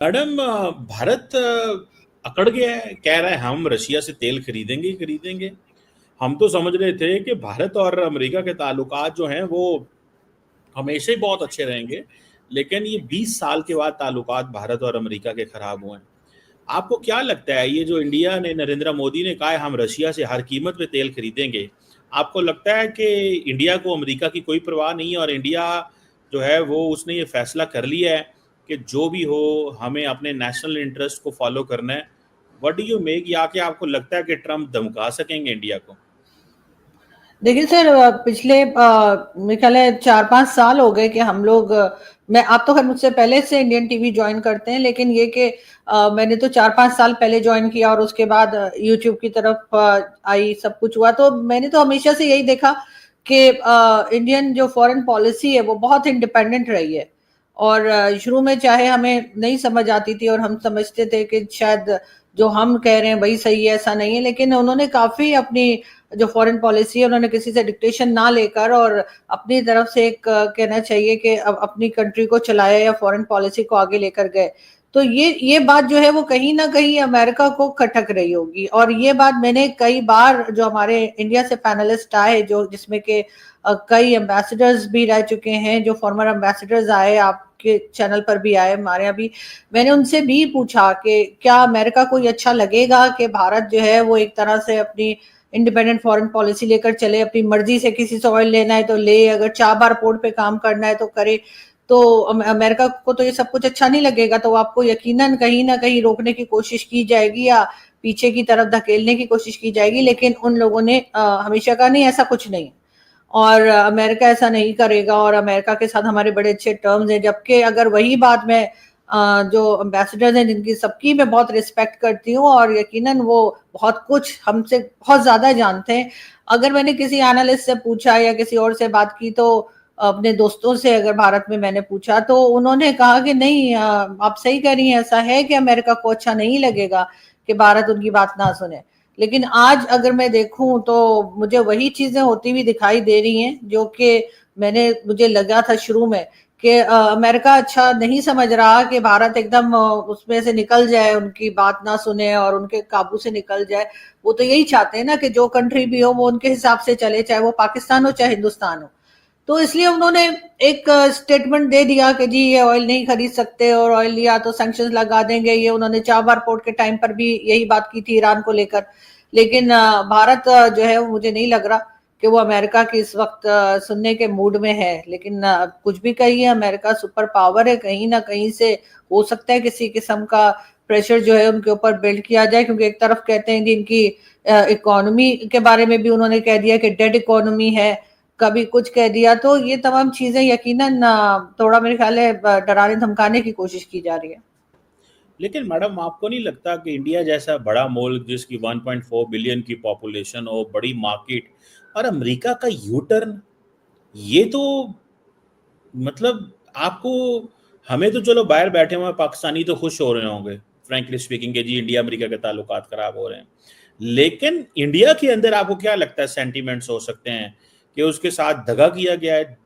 Madam, Bharat अकड़ गया है, कह रहा है हम रशिया से तेल खरीदेंगे ही खरीदेंगे। हम तो समझ रहे थे कि भारत और अमेरिका के ताल्लुकात जो हैं वो हमेशा ही बहुत अच्छे रहेंगे, लेकिन ये 20 साल के बाद ताल्लुकात भारत और अमेरिका के खराब हुए हैं। आपको क्या लगता है, ये जो इंडिया ने, नरेंद्र मोदी ने कहा है हम रशिया से हर कीमत पे तेल खरीदेंगे, आपको लगता है कि इंडिया को अमेरिका की कोई परवाह नहीं है और इंडिया जो है वो उसने ये फैसला कर लिया है कि जो भी हो हमें अपने नेशनल इंटरेस्ट को फॉलो करना है? व्हाट डू यू मेक, या कि आपको लगता है कि ट्रम्प धमका सकेंगे इंडिया को? देखिए सर, पिछले मेरे ख्याल है 4-5 साल हो गए कि हम लोग मैं आप तो खैर मुझसे पहले से इंडियन टीवी ज्वाइन करते हैं, लेकिन ये कि मैंने तो 4-5 साल पहले ज्वाइन किया और उसके बाद यूट्यूब की तरफ आई, सब कुछ हुआ। तो मैंने तो हमेशा से यही देखा कि इंडियन जो फॉरेन पॉलिसी है वो बहुत इंडिपेंडेंट रही है। और शुरू में चाहे हमें नहीं समझ आती थी और हम समझते थे कि शायद जो हम कह रहे हैं वही सही है, ऐसा नहीं है, लेकिन उन्होंने काफी अपनी जो फॉरेन पॉलिसी है उन्होंने किसी से डिक्टेशन ना लेकर और अपनी तरफ से एक कहना चाहिए कि अपनी कंट्री को चलाया या फॉरेन पॉलिसी को आगे लेकर गए। तो ये बात जो है वो कहीं ना कहीं अमेरिका को खटक रही होगी। और ये बात मैंने कई बार, जो हमारे इंडिया से पैनलिस्ट आए, जो जिसमें के कई एम्बेसडर्स भी रह चुके हैं, जो फॉर्मर एम्बेसडर्स आए, आपके चैनल पर भी आए, हमारे यहाँ भी, मैंने उनसे भी पूछा कि क्या अमेरिका को ये अच्छा लगेगा कि भारत जो है वो एक तरह से अपनी इंडिपेंडेंट फॉरेन पॉलिसी लेकर चले, अपनी मर्जी से किसी से ऑयल लेना है तो ले, अगर चाबार पोर्ट पे काम करना है तो करे। तो अमेरिका को तो ये सब कुछ अच्छा नहीं लगेगा, तो आपको यकीनन कहीं ना कहीं रोकने की कोशिश की जाएगी या पीछे की तरफ धकेलने की कोशिश की जाएगी। लेकिन उन लोगों ने हमेशा कहा नहीं, ऐसा कुछ नहीं, और अमेरिका ऐसा नहीं करेगा, और अमेरिका के साथ हमारे बड़े अच्छे टर्म्स हैं। जबकि अगर वही बात मैं जो एम्बेसडर्स हैं जिनकी सबकी मैं बहुत रिस्पेक्ट करती हूँ और यकीनन वो बहुत कुछ हमसे बहुत ज्यादा जानते हैं, अगर मैंने किसी एनालिस्ट से पूछा या किसी और से बात की, तो अपने दोस्तों से अगर भारत में मैंने पूछा, तो उन्होंने कहा कि नहीं, आप सही कह रही हैं, ऐसा है कि अमेरिका को अच्छा नहीं लगेगा कि भारत उनकी बात ना सुने। लेकिन आज अगर मैं देखूं तो मुझे वही चीजें होती हुई दिखाई दे रही हैं जो कि मुझे लगा था शुरू में कि अमेरिका अच्छा नहीं समझ रहा कि भारत एकदम उसमें से निकल जाए, उनकी बात ना सुने और उनके काबू से निकल जाए। वो तो यही चाहते हैं ना कि जो कंट्री भी हो वो उनके हिसाब से चले, चाहे वो पाकिस्तान हो चाहे हिंदुस्तान हो। तो इसलिए उन्होंने एक स्टेटमेंट दे दिया कि जी ये ऑयल नहीं खरीद सकते, और ऑयल लिया तो सैंक्शंस लगा देंगे। ये उन्होंने चाबार पोर्ट के टाइम पर भी यही बात की थी ईरान को लेकर। लेकिन भारत जो है वो मुझे नहीं लग रहा कि वो अमेरिका की इस वक्त सुनने के मूड में है। लेकिन कुछ भी कहिए, अमेरिका सुपर पावर है, कहीं ना कहीं से हो सकता है किसी किस्म का प्रेशर जो है उनके ऊपर बिल्ड किया जाए, क्योंकि एक तरफ कहते हैं कि इनकी इकोनॉमी के बारे में भी उन्होंने कह दिया कि डेड इकोनॉमी है, कभी कुछ कह दिया। तो ये तमाम चीजें यकीनन थोड़ा मेरे ख्याल है डराने धमकाने की कोशिश की जा रही है। लेकिन मैडम, आपको नहीं लगता कि इंडिया जैसा बड़ा मुल्क जिसकी 1.4 बिलियन की पॉपुलेशन हो, बड़ी मार्केट, और अमेरिका का यू टर्न, ये तो मतलब आपको, हमें तो चलो बाहर बैठे हुए पाकिस्तानी तो खुश हो रहे होंगे फ्रैंकली स्पीकिंग कि जी इंडिया अमेरिका के ताल्लुकात खराब हो रहे हैं, लेकिन इंडिया के अंदर आपको क्या लगता है सेंटीमेंट्स हो सकते हैं कि उसके साथ दगा किया गया है,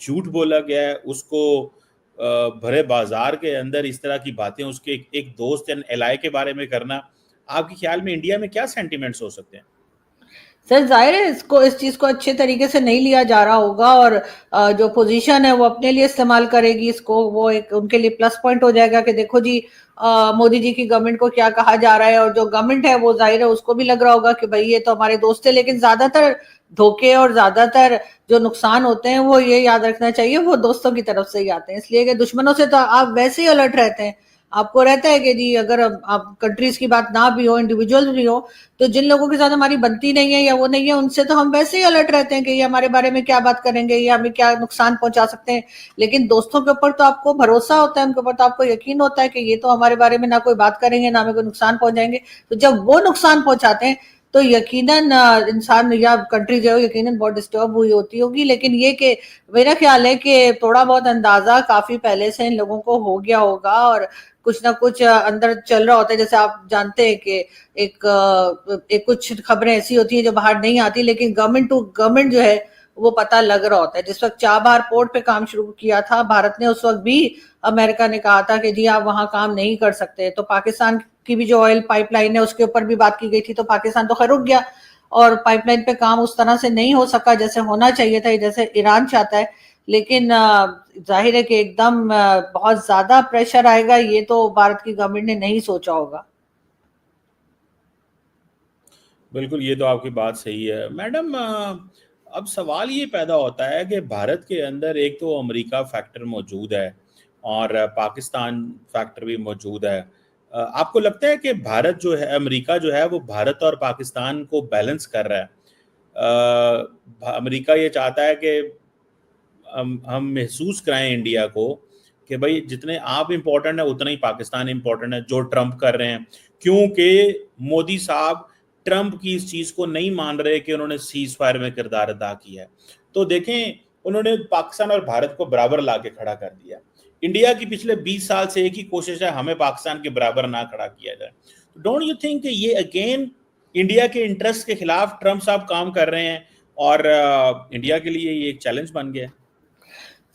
झूठ बोला गया है उसको, भरे बाजार के अंदर इस तरह की बातें उसके एक दोस्त या एलआई के बारे में करना, आपके ख्याल में इंडिया में क्या सेंटीमेंट्स हो सकते हैं? सर जाहिर है इसको, इस चीज को अच्छे तरीके से नहीं लिया जा रहा होगा, और जो पोजीशन है वो अपने लिए इस्तेमाल करेगी इसको, वो एक उनके लिए प्लस पॉइंट हो जाएगा कि देखो जी मोदी जी की गवर्नमेंट को क्या कहा जा रहा है। और जो गवर्नमेंट है वो जाहिर है उसको भी लग रहा होगा कि भाई ये तो हमारे दोस्त है। लेकिन ज्यादातर धोखे और ज्यादातर जो नुकसान होते हैं वो ये याद रखना चाहिए वो दोस्तों की तरफ से ही आते हैं, इसलिए कि दुश्मनों से तो आप वैसे ही अलर्ट रहते हैं। आपको रहता है कि जी अगर आप कंट्रीज की बात ना भी हो, इंडिविजुअल भी हो, तो जिन लोगों के साथ हमारी बनती नहीं है या वो नहीं है उनसे तो हम वैसे ही अलर्ट रहते हैं कि ये हमारे बारे में क्या बात करेंगे या हमें क्या नुकसान पहुंचा सकते हैं। लेकिन दोस्तों के ऊपर तो आपको भरोसा होता है, उनके ऊपर तो आपको यकीन होता है कि ये तो हमारे बारे में ना कोई बात करेंगे ना हमें कोई नुकसान पहुंचाएंगे। तो जब वो नुकसान पहुंचाते हैं तो यकीनन इंसान या कंट्री जो है यकीनन बहुत डिस्टर्ब हुई होती होगी। लेकिन ये कि मेरा ख्याल है कि थोड़ा बहुत अंदाजा काफी पहले से इन लोगों को हो गया होगा, और कुछ ना कुछ अंदर चल रहा होता है। जैसे आप जानते हैं कि एक कुछ खबरें ऐसी होती हैं जो बाहर नहीं आती, लेकिन गवर्नमेंट टू गवर्नमेंट जो है वो पता लग रहा होता है। जिस वक्त चाबहार पोर्ट पे काम शुरू किया था भारत ने, उस वक्त भी अमेरिका ने कहा था कि जी आप वहां काम नहीं कर सकते। तो पाकिस्तान की भी जो ऑयल पाइपलाइन है उसके ऊपर भी बात की गई थी, तो पाकिस्तान तो खैर रुक गया और पाइपलाइन पे काम उस तरह से नहीं हो सका जैसे होना चाहिए था, जैसे ईरान चाहता है। लेकिन जाहिर है कि एकदम बहुत ज्यादा प्रेशर आएगा, ये तो भारत की गवर्नमेंट ने नहीं सोचा होगा। बिल्कुल, ये तो आपकी बात सही है मैडम। अब सवाल ये पैदा होता है कि भारत के अंदर एक तो अमेरिका फैक्टर मौजूद है और पाकिस्तान फैक्टर भी मौजूद है। आपको लगता है कि भारत जो है, अमेरिका जो है वो भारत और पाकिस्तान को बैलेंस कर रहा है? अमेरिका ये चाहता है कि हम महसूस कराएं इंडिया को कि भाई जितने आप इम्पोर्टेंट है उतना ही पाकिस्तान इम्पोर्टेंट है, जो ट्रंप कर रहे हैं। क्योंकि मोदी साहब ट्रंप की इस चीज़ को नहीं मान रहे कि उन्होंने सीज फायर में किरदार अदा किया है। तो देखें, उन्होंने पाकिस्तान और भारत को बराबर ला के खड़ा कर दिया। इंडिया की पिछले 20 साल से एक ही कोशिश है, हमें पाकिस्तान के बराबर ना खड़ा किया जाए। डोंट यू थिंक कि ये अगेन इंडिया के इंटरेस्ट के खिलाफ ट्रंप साहब काम कर रहे हैं और इंडिया के लिए ये एक चैलेंज बन गया है?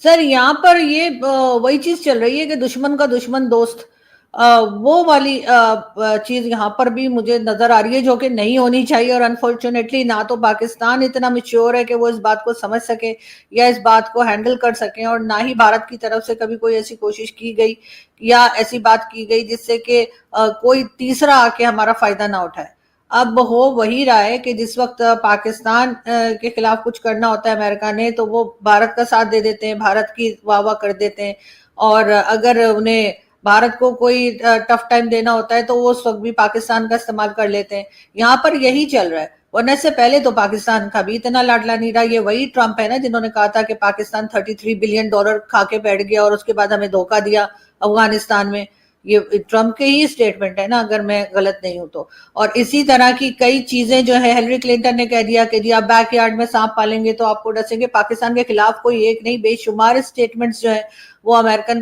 सर यहाँ पर ये वही चीज चल रही है कि दुश्मन का दुश्मन दोस्त, वो वाली चीज यहाँ पर भी मुझे नजर आ रही है, जो कि नहीं होनी चाहिए। और अनफॉर्चुनेटली ना तो पाकिस्तान इतना मिच्योर है कि वो इस बात को समझ सके या इस बात को हैंडल कर सके, और ना ही भारत की तरफ से कभी कोई ऐसी कोशिश की गई या ऐसी बात की गई जिससे कि कोई तीसरा आके हमारा फायदा ना उठाए। अब हो वही रहा है कि जिस वक्त पाकिस्तान के खिलाफ कुछ करना होता है अमेरिका ने, तो वो भारत का साथ दे देते हैं, भारत की वाह वाह कर देते हैं। और अगर उन्हें भारत को कोई टफ टाइम देना होता है तो वो उस वक्त भी पाकिस्तान का इस्तेमाल कर लेते हैं। यहाँ पर यही चल रहा है, वरना से पहले तो पाकिस्तान का भी इतना लाडला नहीं रहा। ये वही ट्रंप है ना जिन्होंने कहा था कि पाकिस्तान $33 बिलियन खा के बैठ गया और उसके बाद हमें धोखा दिया अफगानिस्तान में। ये ट्रंप के ही स्टेटमेंट है ना, अगर मैं गलत नहीं हूं तो। और इसी तरह की कई चीजें जो है, हिलरी क्लिंटन ने कह दिया कि जी आप बैकयार्ड में सांप पालेंगे तो आपको डसेंगे। पाकिस्तान के खिलाफ कोई एक नहीं, बेशुमार स्टेटमेंट्स जो है वो अमेरिकन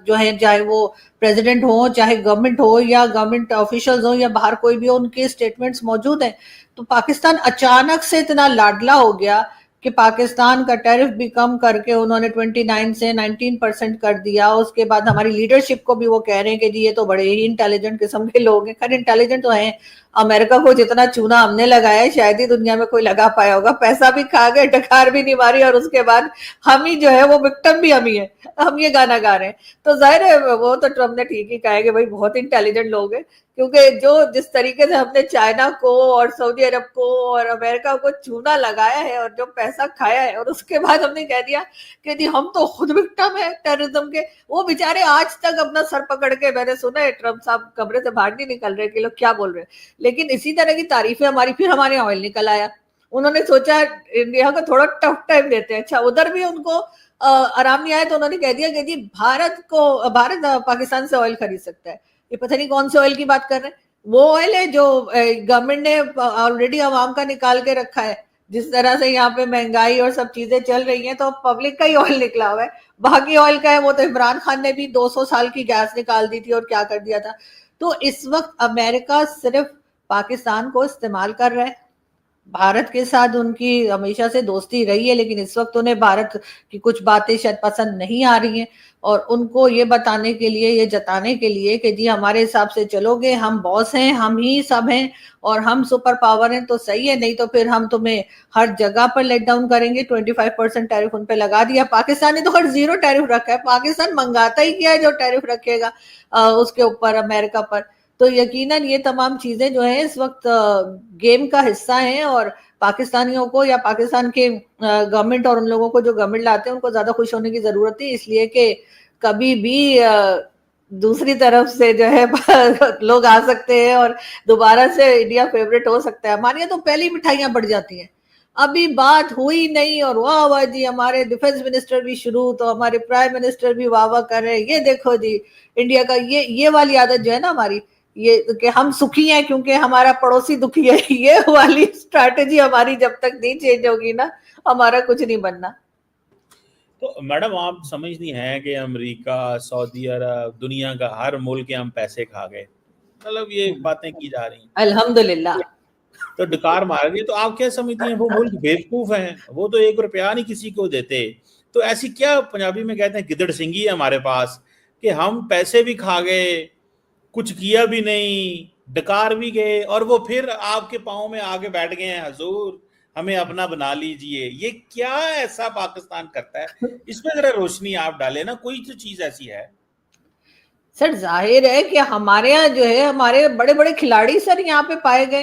जो है, चाहे वो प्रेसिडेंट हो, चाहे गवर्नमेंट हो या गवर्नमेंट ऑफिशियल्स हो या बाहर कोई भी हो, उनके स्टेटमेंट्स मौजूद हैं। तो पाकिस्तान अचानक से इतना लाडला हो गया कि पाकिस्तान का टैरिफ भी कम करके उन्होंने 29 से 19% कर दिया। उसके बाद हमारी लीडरशिप को भी वो कह रहे हैं कि जी ये तो बड़े ही इंटेलिजेंट किस्म के लोग हैं। खैर इंटेलिजेंट तो हैं, अमेरिका को जितना चूना हमने लगाया है शायद ही दुनिया में कोई लगा पाया होगा। पैसा भी खा गए, डकार भी नहीं मारी, और उसके बाद हम ही जो है वो विक्टिम भी हम ही है, हम ये गाना गा रहे हैं। तो जाहिर है वो तो ट्रम्प ने ठीक ही कहा है कि भाई बहुत इंटेलिजेंट लोग हैं, क्योंकि जो जिस तरीके से हमने चाइना को और सऊदी अरब को और अमेरिका को चूना लगाया है और जो पैसा खाया है, और उसके बाद हमने कह दिया कि जी हम तो खुद विक्टिम है टेररिज्म के। वो बेचारे आज तक अपना सर पकड़ के, मैंने सुना है ट्रम्प साहब कमरे से बाहर नहीं निकल रहे कि लोग क्या बोल रहे हैं। लेकिन इसी तरह की तारीफें हमारी, फिर हमारे ऑयल निकल आया। उन्होंने सोचा इंडिया को थोड़ा टफ टाइम देते हैं। अच्छा, उधर भी उनको आराम नहीं आया तो उन्होंने कह दिया कि जी भारत पाकिस्तान से ऑयल खरीद सकता है। ये पता नहीं कौन से ऑयल की बात कर रहे हैं। वो ऑयल है जो गवर्नमेंट ने ऑलरेडी आवाम का निकाल के रखा है। जिस तरह से यहाँ पे महंगाई और सब चीजें चल रही हैं, तो पब्लिक का ही ऑयल निकला हुआ है। बाकी ऑयल का है वो तो इमरान खान ने भी 200 साल की गैस निकाल दी थी और क्या कर दिया था। तो इस वक्त अमेरिका सिर्फ पाकिस्तान को इस्तेमाल कर रहा है। भारत के साथ उनकी हमेशा से दोस्ती रही है, लेकिन इस वक्त उन्हें भारत की कुछ बातें शायद पसंद नहीं आ रही हैं, और उनको ये बताने के लिए, ये जताने के लिए कि जी हमारे हिसाब से चलोगे, हम बॉस हैं, हम ही सब हैं और हम सुपर पावर हैं तो सही है, नहीं तो फिर हम तुम्हें हर जगह पर लेट डाउन करेंगे। 25% टैरिफ उन पे लगा दिया। पाकिस्तान ने तो हर 0 टैरिफ रखा है। पाकिस्तान मंगाता ही क्या है जो टैरिफ रखेगा उसके ऊपर, अमेरिका पर। तो यकीनन ये तमाम चीजें जो है इस वक्त गेम का हिस्सा हैं, और पाकिस्तानियों को या पाकिस्तान के गवर्नमेंट और उन लोगों को जो गवर्नमेंट लाते हैं उनको ज्यादा खुश होने की जरूरत है, इसलिए कि कभी भी दूसरी तरफ से जो है लोग आ सकते हैं और दोबारा से इंडिया फेवरेट हो सकता है। हमारे यहाँ तो पहली मिठाइयां बढ़ जाती हैं, अभी बात हुई नहीं और वाह वाह जी, हमारे डिफेंस मिनिस्टर भी शुरू, तो हमारे प्राइम मिनिस्टर भी वाह वाह कर रहे हैं। ये देखो जी इंडिया का ये वाली आदत जो है ना हमारी, ये कि हम सुखी हैं क्योंकि हमारा पड़ोसी दुखी है, ये वाली स्ट्रैटेजी हमारी जब तक नहीं चेंज होगी ना, हमारा कुछ नहीं बनना। तो मैडम आप समझती हैं कि अमेरिका, सऊदी अरब, दुनिया का हर मुल्क के हम पैसे खा गए, मतलब ये बातें की जा रही हैं। अल्हम्दुलिल्लाह। तो डकार मार दिए। तो आप क्या समझती हैं, वो मुल्क बेवकूफ हैं, वो तो 1 रुपया नहीं किसी को देते। तो ऐसी क्या, पंजाबी में कहते हैं गिदड़ सिंगी है हमारे पास, कि हम पैसे भी खा गए, कुछ किया भी नहीं, डकार भी गए, और वो फिर आपके पाँव में आके बैठ गए हैं, हजूर हमें अपना बना लीजिए। ये क्या ऐसा पाकिस्तान करता है? इसमें जरा रोशनी आप डालें ना, कोई तो चीज ऐसी है। सर जाहिर है कि हमारे यहाँ जो है हमारे बड़े बड़े खिलाड़ी सर यहाँ पे पाए गए।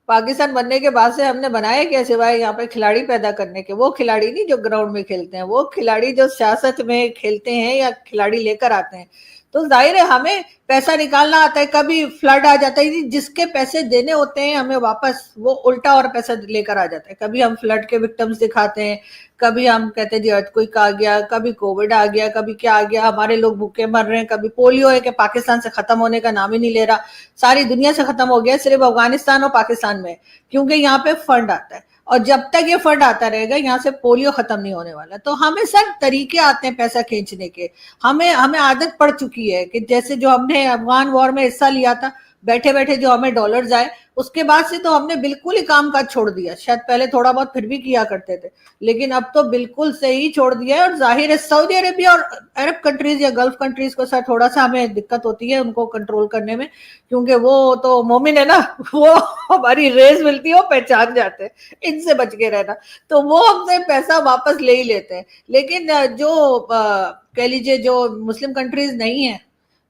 पाकिस्तान बनने के बाद से हमने बनाया क्या सिवाय यहाँ पे खिलाड़ी पैदा करने के? वो खिलाड़ी नहीं जो ग्राउंड में खेलते हैं, वो खिलाड़ी जो सियासत में खेलते हैं या खिलाड़ी लेकर आते हैं। तो जाहिर है हमें पैसा निकालना आता है। कभी फ्लड आ जाता है, जिसके पैसे देने होते हैं हमें वापस, वो उल्टा और पैसा लेकर आ जाता है। कभी हम फ्लड के विक्टिम्स दिखाते हैं, कभी हम कहते हैं जी अर्थक्वेक आ गया, कभी कोविड आ गया, कभी क्या आ गया, हमारे लोग भूखे मर रहे हैं, कभी पोलियो है कि पाकिस्तान से खत्म होने का नाम ही नहीं ले रहा, सारी दुनिया से खत्म हो गया, सिर्फ अफगानिस्तान और पाकिस्तान में, क्योंकि यहाँ पे फंड आता है। और जब तक ये फंड आता रहेगा यहाँ से पोलियो खत्म नहीं होने वाला। तो हमें सर तरीके आते हैं पैसा खींचने के। हमें हमें आदत पड़ चुकी है कि जैसे जो हमने अफगान वॉर में हिस्सा लिया था, बैठे बैठे जो हमें डॉलर्स आए, उसके बाद से तो हमने बिल्कुल ही काम काज छोड़ दिया। शायद पहले थोड़ा बहुत फिर भी किया करते थे, लेकिन अब तो बिल्कुल से ही छोड़ दिया है। और जाहिर है सऊदी अरेबिया और अरब कंट्रीज या गल्फ कंट्रीज को सर थोड़ा सा हमें दिक्कत होती है उनको कंट्रोल करने में, क्योंकि वो तो मोमिन है ना, वो हमारी रेस मिलती है, वो पहचान जाते हैं, इनसे बच के रहना। तो वो हमसे पैसा वापस ले ही लेते हैं। लेकिन जो कह लीजिए जो मुस्लिम कंट्रीज नहीं है,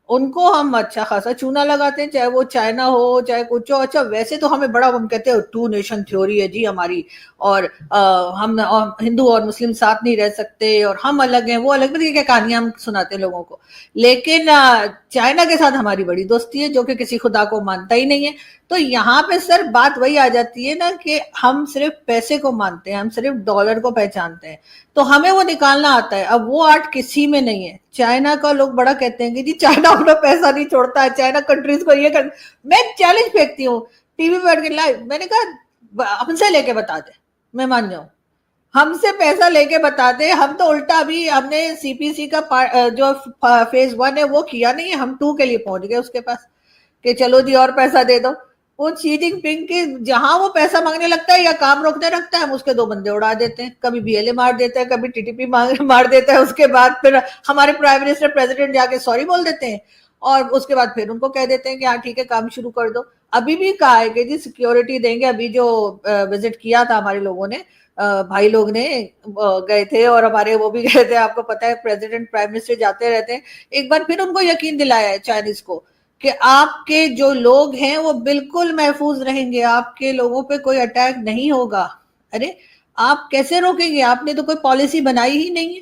उनको हम अच्छा खासा चूना लगाते हैं, चाहे वो चाइना हो चाहे कुछ हो। अच्छा वैसे तो हमें बड़ा, हम कहते हैं 2 नेशन थ्योरी है जी हमारी, और हम हिंदू और मुस्लिम साथ नहीं रह सकते, और हम अलग हैं वो अलग, मतलब क्या कहानियां हम सुनाते हैं लोगों को। लेकिन चाइना के साथ हमारी बड़ी दोस्ती है, जो कि किसी खुदा को मानता ही नहीं है। तो यहाँ पे सर बात वही आ जाती है ना कि हम सिर्फ पैसे को मानते हैं, हम सिर्फ डॉलर को पहचानते हैं, तो हमें वो निकालना आता है। अब वो आर्ट किसी में नहीं है। चाइना का लोग बड़ा कहते हैं कि जी चाइना अपना पैसा नहीं छोड़ता है, चाइना कंट्रीज को ये कर। मैं चैलेंज फेंकती हूँ टीवी पे बैठ के लाइव, मैंने कहा हमसे लेके बता दे, मैं मान जाऊं, हमसे पैसा लेके बताते। हम तो उल्टा अभी हमने सीपीसी का जो फेज 1 है वो किया नहीं है, हम 2 के लिए पहुंच गए उसके पास कि चलो जी और पैसा दे दो। वो शी जिनपिंग के जहां वो पैसा मांगने लगता है या काम रोकने लगता है, हम उसके 2 बंदे उड़ा देते हैं, कभी बीएलए मार देता है, कभी टीटीपी मार देता है। उसके बाद फिर हमारे प्राइम मिनिस्टर प्रेसिडेंट जाके सॉरी बोल देते हैं, और उसके बाद फिर उनको कह देते हैं कि हाँ ठीक है काम शुरू कर दो। अभी भी कहा है कि जी सिक्योरिटी देंगे। अभी जो विजिट किया था हमारे लोगों ने, भाई लोग ने गए थे, और हमारे वो भी गए थे, आपको पता है प्रेसिडेंट प्राइम मिनिस्टर जाते रहते हैं। एक बार फिर उनको यकीन दिलाया है चाइनीज को कि आपके जो लोग हैं वो बिल्कुल महफूज रहेंगे, आपके लोगों पे कोई अटैक नहीं होगा। अरे आप कैसे रोकेंगे? आपने तो कोई पॉलिसी बनाई ही नहीं है,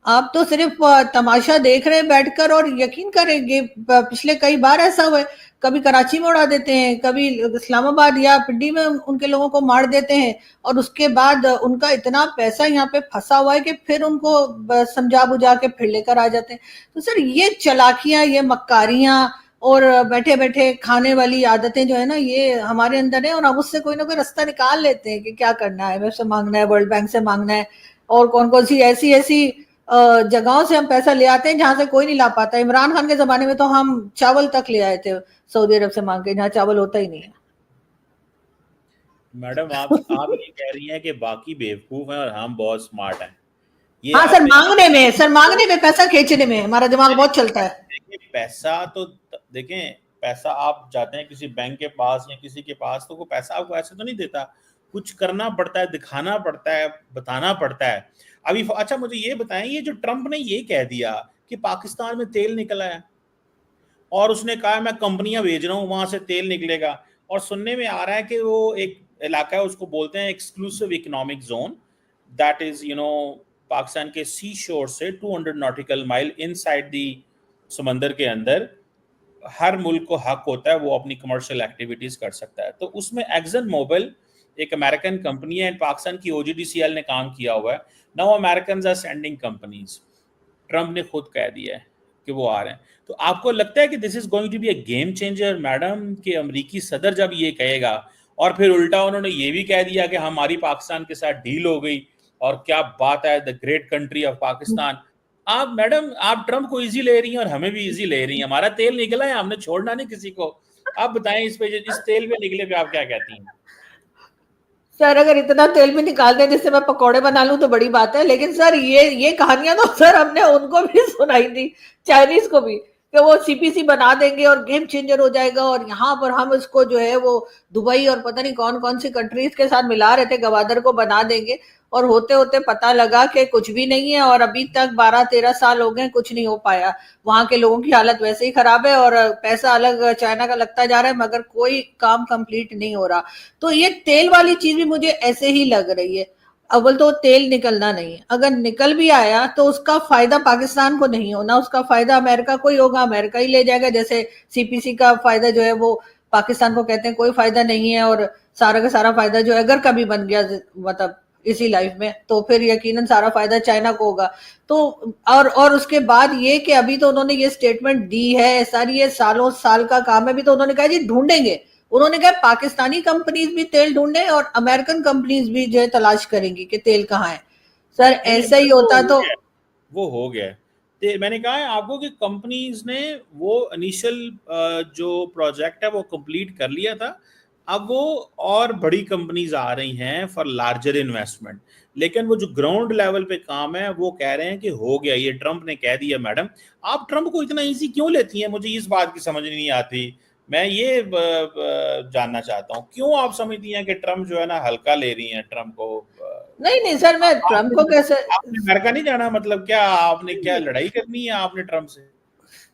आप तो सिर्फ तमाशा देख रहे हैं बैठकर। और यकीन करेंगे पिछले कई बार ऐसा हुआ है, कभी कराची में उड़ा देते हैं, कभी इस्लामाबाद या पिंडी में उनके लोगों को मार देते हैं, और उसके बाद उनका इतना पैसा यहाँ पे फंसा हुआ है कि फिर उनको समझा बुझा के फिर लेकर आ जाते हैं। तो सर ये चालाकियां, ये मक्कारियां और बैठे बैठे खाने वाली आदतें जो है ना, ये हमारे अंदर है, और हम उससे कोई ना कोई रास्ता निकाल लेते हैं कि क्या करना है, IMF से मांगना है, वर्ल्ड बैंक से मांगना है, और कौन कौन सी ऐसी ऐसी जगहों से हम पैसा ले आते हैं जहां से कोई नहीं ला पाता। इमरान खान के जमाने में तो हम चावल तक ले आए थे सऊदी अरब से मांग के, जहाँ चावल होता ही नहीं है। मैडम आप ये कह रही हैं कि बाकी बेवकूफ हैं और हम बहुत स्मार्ट हैं, ये हाँ सर, आपने। मांगने में, सर मांगने में, पैसा खींचने में हमारा दिमाग बहुत चलता है। देखिए पैसा तो, देखें पैसा आप जाते हैं किसी बैंक के पास या किसी के पास, तो वो पैसा आपको ऐसे तो नहीं देता, कुछ करना पड़ता है, दिखाना पड़ता है, बताना पड़ता है। अभी अच्छा मुझे ये बताएं, ये जो ट्रंप ने ये कह दिया कि पाकिस्तान में तेल निकला है, और उसने कहा मैं कंपनियां भेज रहा हूं वहां से तेल निकलेगा, और सुनने में आ रहा है कि वो एक इलाका है उसको बोलते हैं exclusive economic zone, that is Pakistan के सी शोर से 200 नॉटिकल माइल इनसाइड दी, समंदर के अंदर हर मुल्क को हक होता है वो अपनी कमर्शियल एक्टिविटीज कर सकता है। तो उसमें एक्सन मोबिल एक अमेरिकन कंपनी है, पाकिस्तान की OGDCL ने काम किया हुआ है। Now American are sending companies, Trump ने खुद कह दिया है कि वो आ रहे हैं। तो आपको लगता है कि this is going to be a game changer madam, कि अमेरिकी सदर जब ये कहेगा, और फिर उल्टा उन्होंने ये भी कह दिया कि हमारी पाकिस्तान के साथ डील हो गई, और क्या बात है, the great country of Pakistan. आप मैडम आप ट्रंप को इजी ले रही हैं और हमें भी इजी ले रही हैं, हमारा तेल निकला है, हमने छोड़ना नहीं किसी को। आप बताएं इस पे, इस तेल पे निकले पे आप क्या कहती हैं? सर अगर इतना तेल भी निकाल दें जिससे मैं पकौड़े बना लूं तो बड़ी बात है, लेकिन सर ये कहानियां तो सर हमने उनको भी सुनाई थी, चाइनीज को भी, कि वो सीपीसी बना देंगे और गेम चेंजर हो जाएगा, और यहाँ पर हम इसको जो है वो दुबई और पता नहीं कौन कौन सी कंट्रीज के साथ मिला रहे थे, गवादर को बना देंगे, और होते होते पता लगा कि कुछ भी नहीं है, और अभी तक 12-13 साल हो गए, कुछ नहीं हो पाया। वहां के लोगों की हालत वैसे ही खराब है, और पैसा अलग चाइना का लगता जा रहा है, मगर कोई काम कंप्लीट नहीं हो रहा। तो ये तेल वाली चीज भी मुझे ऐसे ही लग रही है। अव्वल तो तेल निकलना नहीं है, अगर निकल भी आया तो उसका फायदा पाकिस्तान को नहीं होना, उसका फायदा अमेरिका को ही होगा, अमेरिका ही ले जाएगा। जैसे सीपीसी का फायदा जो है वो पाकिस्तान को कहते हैं कोई फायदा नहीं है, और सारा का सारा फायदा जो है अगर कभी बन गया मतलब इसी लाइफ में, तो फिर यकीनन सारा फायदा चाइना को होगा। तो और उसके बाद ये कि अभी तो उन्होंने ये स्टेटमेंट दी है, सारी ये सालों साल का काम है, अभी तो उन्होंने कहा जी ढूंढेंगे, उन्होंने कहा पाकिस्तानी कंपनीज भी तेल ढूंढे और अमेरिकन कंपनीज भी जो है तलाश करेंगी कि तेल कहाँ है। सर नहीं नहीं, ऐसा ही होता तो वो हो गया। तो मैंने कहा है आपको कि कंपनीज ने वो इनिशियल जो प्रोजेक्ट है वो कंप्लीट कर लिया था। अब वो और बड़ी कंपनीज आ रही हैं फॉर लार्जर इन्वेस्टमेंट, लेकिन वो जो ग्राउंड लेवल पे काम है वो कह रहे हैं कि हो गया, ये ट्रंप ने कह दिया। मैडम आप ट्रंप को इतना इजी क्यों लेती हैं, मुझे इस बात की समझ नहीं आती। मैं ये जानना चाहता हूँ क्यों आप समझती हैं कि ट्रंप जो है ना हल्का ले रही हैं ट्रंप को। नहीं नहीं सर, मैं ट्रंप को आपने कैसे, आपने अमेरिका नहीं जाना, मतलब क्या आपने क्या लड़ाई करनी है आपने ट्रंप से?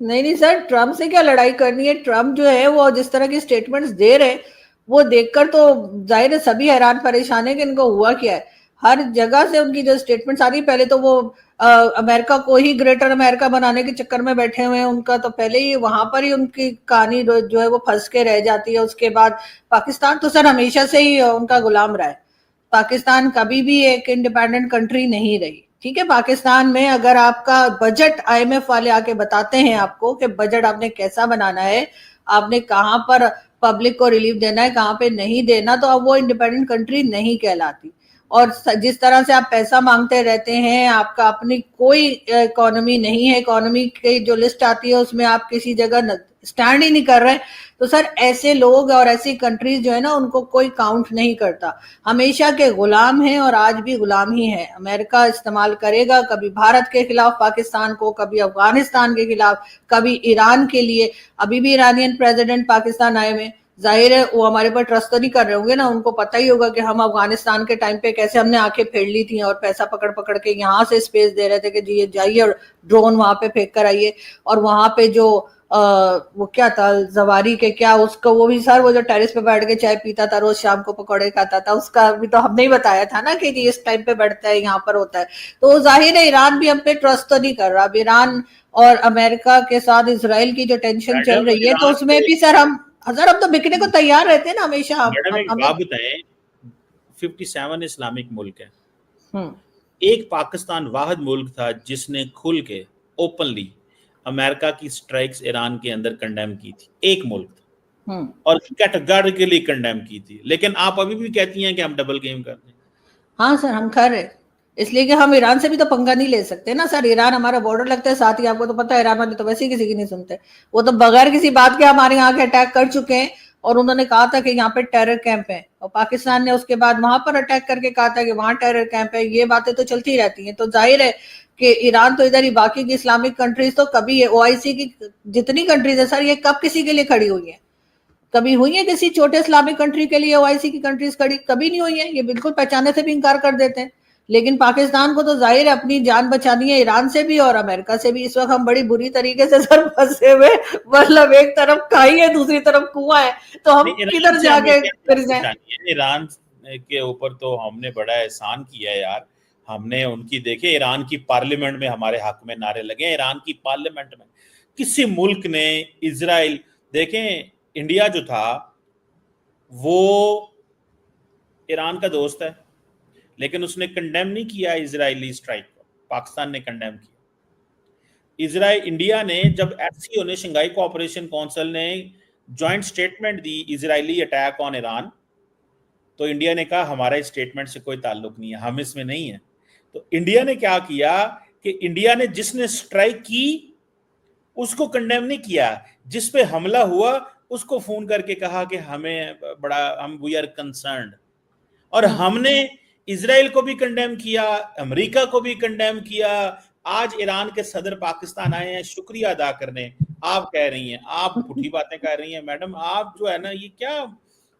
नहीं नहीं सर, ट्रम्प से क्या लड़ाई करनी है। ट्रम्प जो है वो जिस तरह की स्टेटमेंट्स दे रहे हैं, वो देखकर तो जाहिर है सभी हैरान परेशान है कि इनको हुआ क्या है। हर जगह से उनकी जो स्टेटमेंट्स आ रही है, पहले तो वो अमेरिका को ही ग्रेटर अमेरिका बनाने के चक्कर में बैठे हुए हैं, उनका तो पहले ही वहां पर ही उनकी कहानी जो है वो फंस के रह जाती है। उसके बाद पाकिस्तान तो सर हमेशा से ही उनका गुलाम रहा है। पाकिस्तान कभी भी एक इंडिपेंडेंट कंट्री नहीं रही। ठीक है, पाकिस्तान में अगर आपका बजट आईएमएफ वाले आके बताते हैं आपको कि बजट आपने कैसा बनाना है, आपने कहां पर पब्लिक को रिलीफ देना है, कहां पे नहीं देना, तो अब वो इंडिपेंडेंट कंट्री नहीं कहलाती। और जिस तरह से आप पैसा मांगते रहते हैं, आपका अपनी कोई इकोनॉमी नहीं है, इकोनॉमी की जो लिस्ट आती है उसमें आप किसी जगह स्टैंड ही नहीं कर रहे, तो सर ऐसे लोग और ऐसी कंट्रीज जो है ना उनको कोई काउंट नहीं करता। हमेशा के गुलाम हैं और आज भी गुलाम ही हैं। अमेरिका इस्तेमाल करेगा कभी भारत के खिलाफ पाकिस्तान को, कभी अफगानिस्तान के खिलाफ, कभी ईरान के लिए। अभी भी ईरानियन प्रेसिडेंट पाकिस्तान आए हुए, जाहिर है वो हमारे पर ट्रस्ट तो नहीं कर रहे होंगे ना, उनको पता ही होगा कि हम अफगानिस्तान के टाइम पे कैसे हमने आंखें फेर ली थी और पैसा पकड़ पकड़ के यहाँ से स्पेस दे रहे थे कि जी ये जाइए और ड्रोन वहां पे फेंक कर आइए। और वहां पे जो वो क्या था जवारी के क्या उसका, वो भी सर वो जो टेरिस पे बैठ के चाय पीता था, रोज शाम को पकौड़े खाता था, उसका भी तो हमने ही बताया था ना कि जी इस टाइम पे बैठता है यहाँ पर होता है। तो जाहिर है ईरान भी हम पे ट्रस्ट तो नहीं कर रहा। अब ईरान और अमेरिका के साथ इसराइल की जो टेंशन चल मैडम रही है, तो ईरान उसमें तो भी सर हम तो बिकने को तैयार रहते हैं ना हमेशा। मैडम एक हमें बात बताएं, 57 इस्लामिक मुल्क है, हम्म एक पाकिस्तान वाहिद मुल्क था जिसने खुल के ओपनली अमेरिका की स्ट्राइक्स ईरान के अंदर कंडेम की थी, एक मुल्क था, हम्म और कैटेगोरिकली कंडेम की थी। लेकिन आप अभी भी कहती हैं कि हम डबल गेम कर रहे हैं। हाँ सर हम कर रहे, इसलिए कि हम ईरान से भी तो पंगा नहीं ले सकते ना सर। ईरान हमारा बॉर्डर लगता है साथ ही, आपको तो पता है ईरान वाले तो वैसे ही किसी की नहीं सुनते। वो तो बगैर किसी बात के हमारे यहाँ के अटैक कर चुके हैं, और उन्होंने कहा था कि यहाँ पे टेरर कैंप है, और पाकिस्तान ने उसके बाद वहां पर अटैक करके कहा था कि वहां टेरर कैंप है। ये बातें तो चलती रहती हैं। तो जाहिर है कि ईरान तो इधर ही, बाकी की इस्लामिक कंट्रीज तो कभी है, ओआईसी की जितनी कंट्रीज है सर, ये कब किसी के लिए खड़ी हुई है? कभी हुई है किसी छोटे इस्लामिक कंट्री के लिए ओआईसी की कंट्रीज खड़ी? कभी नहीं हुई है। ये बिल्कुल पहचाने से भी इंकार कर देते हैं। लेकिन पाकिस्तान को तो जाहिर है अपनी जान बचानी है ईरान से भी और अमेरिका से भी। इस वक्त हम बड़ी बुरी तरीके से सर फंसे हुए, मतलब एक तरफ खाई है दूसरी तरफ कुआं है, तो हम नहीं, ईरान किधर से हमें जाके क्या फिर जान जाए? बचानी है? ईरान के ऊपर तो हमने बड़ा एहसान किया है यार। हमने उनकी देखे, ईरान की पार्लियामेंट में हमारे हक में नारे लगे। ईरान की पार्लियामेंट में किसी मुल्क ने, इजराइल देखें, इंडिया जो था वो ईरान का दोस्त है, लेकिन उसने कंडेम नहीं किया इजरायली स्ट्राइक को, पाकिस्तान ने कंडेम किया। इजराइल इंडिया ने जब एससीओ ने, शंघाई कोऑपरेशन काउंसिल ने joint statement the Israeli attack on Iran, तो इंडिया ने कहा हमारा इस स्टेटमेंट से कोई ताल्लुक नहीं है, हम इसमें नहीं है। तो इंडिया ने क्या किया कि इंडिया ने जिसने स्ट्राइक की उसको कंडेम नहीं किया, जिस पे हमला हुआ उसको फोन करके कहा कि हमें बड़ा, हम वी आर कंसर्न्ड। और हमने इजराइल को भी कंडेम किया, अमेरिका को भी कंडेम किया। आज ईरान के सदर पाकिस्तान आए हैं शुक्रिया अदा करने। आप कह रही हैं, आप पुठी बातें कर रही हैं मैडम, आप जो है ना ये क्या,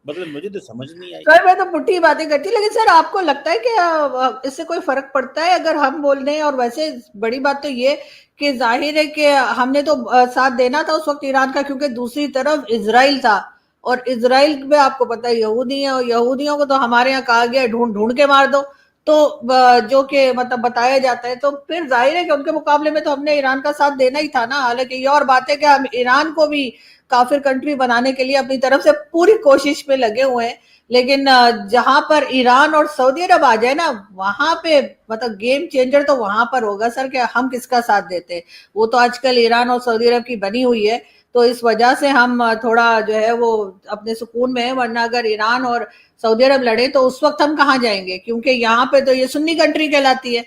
मतलब मुझे तो समझ नहीं आई। सर मैं तो पुट्ठी बातें करती, लेकिन सर आपको लगता है कि इससे कोई फर्क पड़ता है अगर हम बोल रहे हैं? और वैसे बड़ी बात तो ये कि जाहिर है कि हमने तो साथ देना था उस वक्त ईरान का, क्योंकि दूसरी तरफ इजराइल था, और इजराइल में आपको पता है यहूदी है, और यहूदियों को तो हमारे यहाँ कहा गया ढूंढ ढूंढ के मार दो, तो जो कि मतलब बताया जाता है, तो फिर जाहिर है कि उनके मुकाबले में तो हमने ईरान का साथ देना ही था ना। हालांकि ये और बात है कि हम ईरान को भी काफिर कंट्री बनाने के लिए अपनी तरफ से पूरी कोशिश में लगे हुए हैं, लेकिन जहां पर ईरान और सऊदी अरब आ जाए ना, वहां पे मतलब गेम चेंजर तो वहां पर होगा सर, कि हम किसका साथ देते हैं। वो तो आजकल ईरान और सऊदी अरब की बनी हुई है, तो इस वजह से हम थोड़ा जो है वो अपने सुकून में है, वरना अगर ईरान और सऊदी अरब लड़े तो उस वक्त हम कहाँ जाएंगे, क्योंकि यहाँ पे तो ये सुन्नी कंट्री कहलाती है।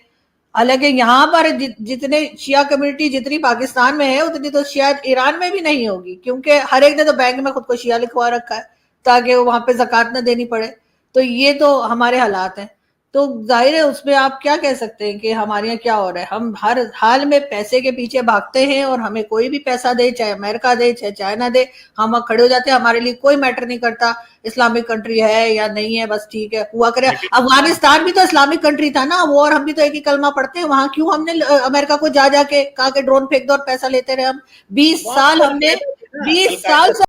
हालांकि यहाँ पर जितने शिया कम्युनिटी जितनी पाकिस्तान में है उतनी तो शायद ईरान में भी नहीं होगी, क्योंकि हर एक ने तो बैंक में खुद को शिया लिखवा रखा है ताकि वहां पे ज़कात न देनी पड़े। तो ये तो हमारे हालात हैं। तो जाहिर है उसमें आप क्या कह सकते हैं कि हमारे यहाँ क्या हो रहा है? हम हर हाल में पैसे के पीछे भागते हैं, और हमें कोई भी पैसा दे, चाहे अमेरिका दे चाहे चाइना दे, हम खड़े हो जाते हैं। हमारे लिए कोई मैटर नहीं करता इस्लामिक कंट्री है या नहीं है, बस ठीक है हुआ करे। अफगानिस्तान भी तो इस्लामिक कंट्री था ना वो, और हम भी तो एक ही कलमा पढ़ते हैं। वहां क्यों हमने अमेरिका को जा जाके कहा कि ड्रोन फेंक दो और पैसा लेते रहे हम? 20 साल हमने 20 साल